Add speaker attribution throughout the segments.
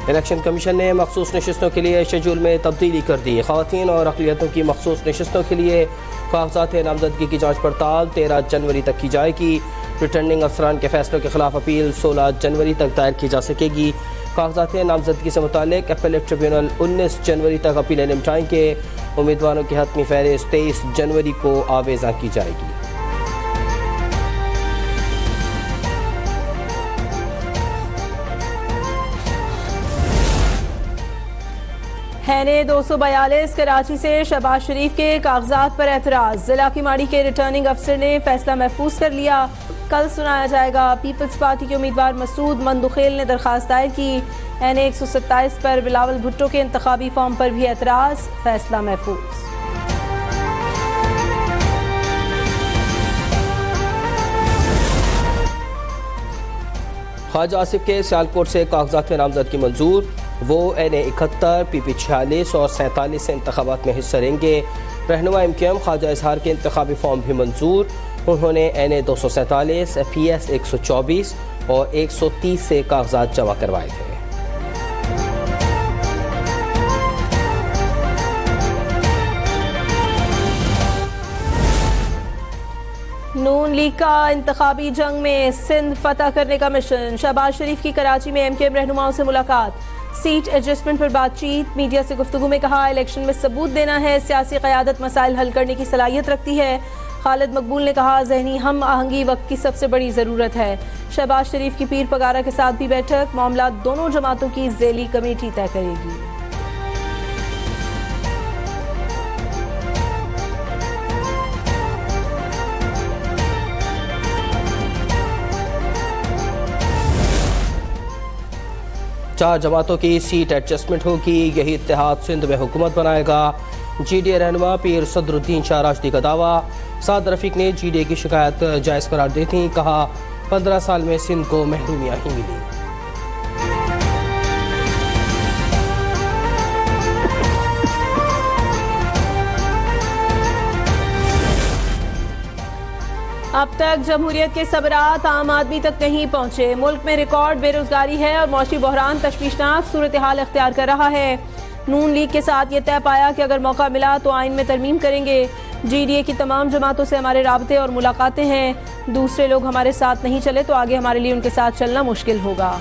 Speaker 1: Election commission ने मखसूस नशस्तों के लिए शेड्यूल में तब्दीली कर दी। ख़वातीन और अक़लियतों की मखसूस नशस्तों के लिए कागजात नामजदगी की जाँच पड़ताल 13 जनवरी तक की जाएगी। रिटर्निंग अफसरान के फैसलों के खिलाफ अपील 16 जनवरी तक दायर की जा सकेगी। कागजात नामजदगी से मुतालिक अपीलेट ट्रिब्यूनल 19 जनवरी तक अपीलें निपटाएंगे। उम्मीदवारों की हतमी फहरिस्त 23 जनवरी को आवेज़ा की जाएगी।
Speaker 2: हैने 242 कराची से शहबाज शरीफ के कागजात पर एतराज़। जिला की माड़ी के रिटर्निंग अफसर ने फैसला महफूज कर लिया। कल सुनाया जाएगा। पीपल्स पार्टी के उम्मीदवार मसूद मंदुखेल ने दरख्वास्त दायर की। हैने 127 पर बिलावल भुट्टो के इंतखाबी फॉर्म पर भी एतराज़। फैसला महफूज।
Speaker 1: ख्वाजा आसिफ के सियालकोट से कागजात नामजदगी मंजूर। वो NA 71, PP 46 और 47 से इंतखाबात में हिस्सा लेंगे। रहनुमा MKM ख्वाजा इजहार के इंतखाबी फॉर्म भी मंजूर। उन्होंने NA 247, PS 124 और 130 से कागजात जमा करवाए थे।
Speaker 2: नून लीग का इंतखाबी जंग में सिंध फतह करने का मिशन। शहबाज शरीफ की कराची में MKM रहनुमाओं से मुलाकात। सीट एडजस्टमेंट पर बातचीत। मीडिया से गुफ्तगू में कहा इलेक्शन में सबूत देना है, सियासी क़यादत मसाइल हल करने की सलाहियत रखती है। खालिद मकबूल ने कहा जहनी हम आहंगी वक्त की सबसे बड़ी ज़रूरत है। शहबाज शरीफ की पीर पगारा के साथ भी बैठक। मामला दोनों जमातों की ज़ेली कमेटी तय करेगी।
Speaker 1: चार जमातों की सीट एडजस्टमेंट होगी। यही इत्तेहाद सिंध में हुकूमत बनाएगा। GDA रहनुमा पीर सदरुद्दीन शाह राशदी का दावा। साद रफीक ने GDA की शिकायत जायज़ करार देती। कहा 15 साल में सिंध को महरूमियाँ ही मिली।
Speaker 2: अब तक जमहूरियत के सबरात आम आदमी तक नहीं पहुंचे। मुल्क में रिकॉर्ड बेरोजगारी है और मौशी बहरान तशवीशनाक सूरत हाल इख्तियार कर रहा है। नून लीग के साथ ये तय पाया कि अगर मौका मिला तो आइन में तरमीम करेंगे। GDA की तमाम जमातों से हमारे राबते और मुलाकातें हैं। दूसरे लोग हमारे साथ नहीं चले तो आगे हमारे लिए उनके साथ चलना मुश्किल होगा।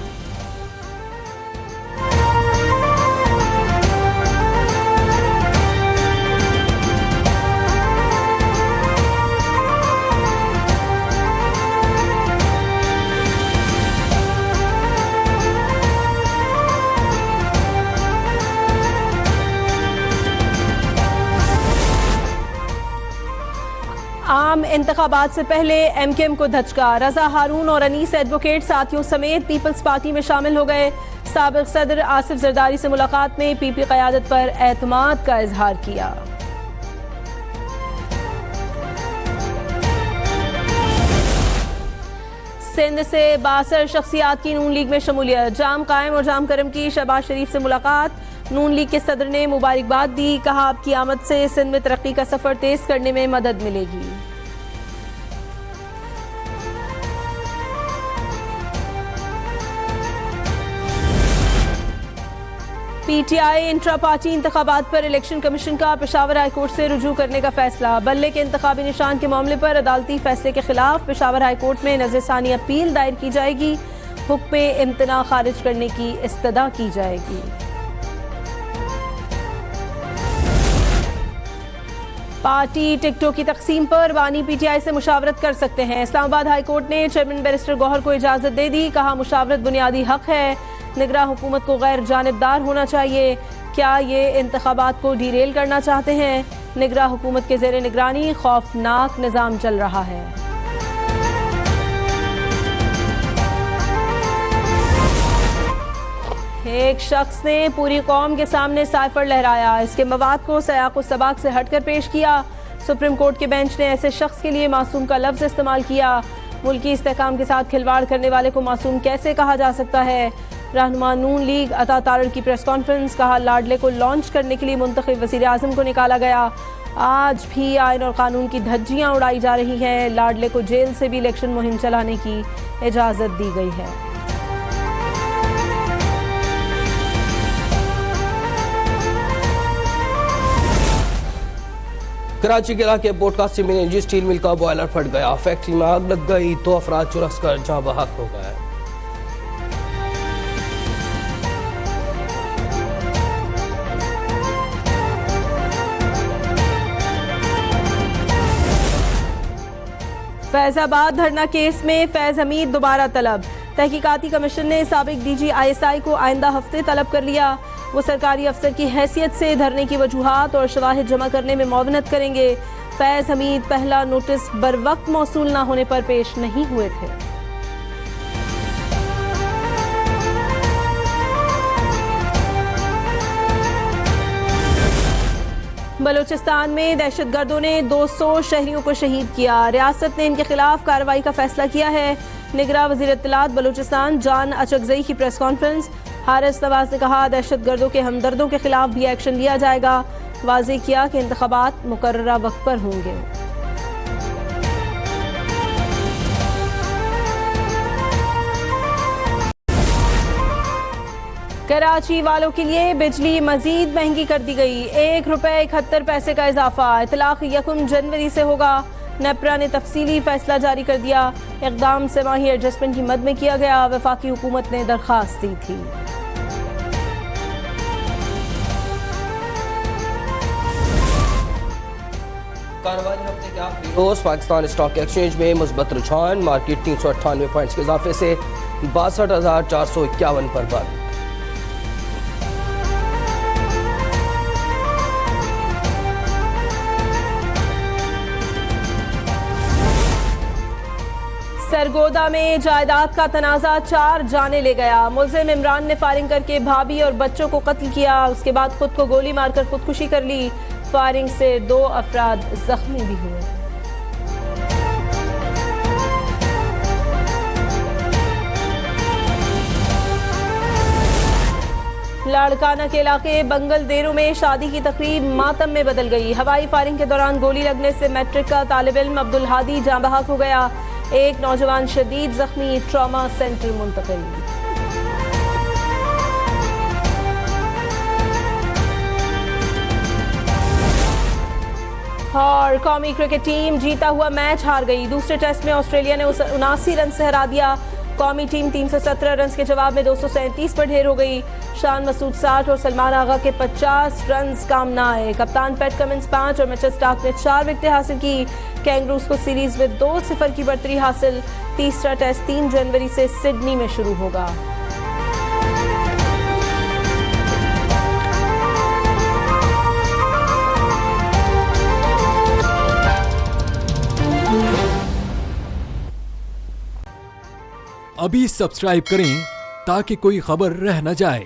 Speaker 2: आम इंतखाबात से पहले MKM को धचका। रजा हारून और अनीस एडवोकेट साथियों समेत पीपल्स पार्टी में शामिल हो गए। साबिक सदर आसिफ जरदारी से मुलाकात में PP क़यादत पर एतमाद का इजहार किया। सिंध से 62 शख्सियात की नून लीग में शमूलियत। जाम कायम और जाम करम की शहबाज शरीफ से मुलाकात। नून लीग के सदर ने मुबारकबाद दी। कहा आपकी आमद से सिंध में तरक्की का सफर तेज करने में मदद मिलेगी। PTI इंट्रा पार्टी इंतखाबात पर इलेक्शन कमीशन का पेशावर हाई कोर्ट से रुजू करने का फैसला। बल्ले के इंतखाबी निशान के मामले पर अदालती फैसले के खिलाफ पेशावर हाई कोर्ट में नज़रसानी अपील दायर की जाएगी। हुक्म इम्तना खारिज करने की इस्तदा की जाएगी। पार्टी टिकटों की तकसीम पर बानी PTI से मुशावरत कर सकते हैं। इस्लामाबाद हाई कोर्ट ने चेयरमैन बैरिस्टर गौहर को इजाज़त दे दी। कहा मुशावरत बुनियादी हक है। निगरां हुकूमत को गैर जानिबदार होना चाहिए। क्या ये इंतखाबात को डीरेल करना चाहते हैं? निगरां हुकूमत के ज़ेरे निगरानी खौफनाक निज़ाम चल रहा है। एक शख्स ने पूरी कौम के सामने साइफर लहराया। इसके मवाद को सयाक़ सबाक से हटकर पेश किया। सुप्रीम कोर्ट के बेंच ने ऐसे शख्स के लिए मासूम का लफ्ज़ इस्तेमाल किया। मुल्की इस्तेहकाम के साथ खिलवाड़ करने वाले को मासूम कैसे कहा जा सकता है? रहनुमा नून लीग अता तारड़ की प्रेस कॉन्फ्रेंस। कहा लाडले को लॉन्च करने के लिए मुंतखब वज़ीर आज़म को निकाला गया। आज भी आइन और कानून की धज्जियां उड़ाई जा रही हैं। लाडले को जेल से भी इलेक्शन मुहिम चलाने की इजाज़त दी गई है।
Speaker 1: कराची के इलाके ब्रॉडकास्टिंग में निजी स्टील मिल का बॉयलर फट गया। फैक्ट्री में आग लग गई, 2 अफराद झुलस कर जाँ बहक हो गए।
Speaker 2: फैजाबाद धरना केस में फैज हमीद दोबारा तलब। तहकीकाती कमीशन ने साबिक DG ISI को आइंदा हफ्ते तलब कर लिया। वो सरकारी अफसर की हैसियत से धरने की वजूहात और शवाहिद जमा करने में मुआवनत करेंगे। फैज हमीद पहला नोटिस बरवक्त मौसूल न होने पर पेश नहीं हुए थे। बलूचिस्तान में दहशतगर्दों ने 200 शहरियों को शहीद किया। रियासत ने इनके खिलाफ कार्रवाई का फैसला किया है। निगरां वज़ीर इत्तलात बलूचिस्तान जान अचकज़ई की प्रेस कॉन्फ्रेंस। हारिस नवाज ने कहा, दहशतगर्दों के हमदर्दों के खिलाफ भी एक्शन लिया जाएगा। वाज़ेह किया कि इंतखाबात मुकर्ररा वक्त पर होंगे। कराची वालों के लिए बिजली मजीद महंगी कर दी गई। ₹1.71 का इजाफा। इतलाक 1 जनवरी से होगा। नेपरा ने तफसीली फैसला जारी कर दिया। इक़दाम सेमाही एडजस्टमेंट की मद में किया गया। वफाकी हुकूमत ने दरख्वास्त दी थी।
Speaker 1: कारोबारी हफ्ते के आखिरी रोज पाकिस्तान स्टॉक एक्सचेंज में मुस्बत रुझान। मार्केट 398 पॉइंट्स के इजाफे से 62,451 पर बंद।
Speaker 2: सरगोदा में जायदाद का तनाजा 4 जाने ले गया। मुलजिम इमरान ने फायरिंग करके भाभी और बच्चों को कत्ल किया। उसके बाद खुद को गोली मारकर खुदकुशी कर ली। फायरिंग से 2 अफराद जख्मी भी हुए। लाड़काना के इलाके बंगल देरू में शादी की तकरीब मातम में बदल गई। हवाई फायरिंग के दौरान गोली लगने से मैट्रिक का तालिब इल्म अब्दुल हादी जाँ बहक हो गया। एक नौजवान शदीद जख्मी, ट्रॉमा सेंटर मुंतकिल। और कौमी क्रिकेट टीम जीता हुआ मैच हार गई। दूसरे टेस्ट में ऑस्ट्रेलिया ने 79 रन से हरा दिया। कौमी टीम 317 रन के जवाब में 237 पर ढेर हो गई। शान मसूद 60 और सलमान आगा के 50 रन काम न आए। कप्तान पैट कमिंस 5 और मिचेल स्टार्क ने 4 विकेटें हासिल की। कैंगरूज को सीरीज में 2-0 की बढ़तरी हासिल। तीसरा टेस्ट 3 जनवरी से सिडनी में शुरू होगा।
Speaker 3: अभी सब्सक्राइब करें ताकि कोई खबर रह न जाए।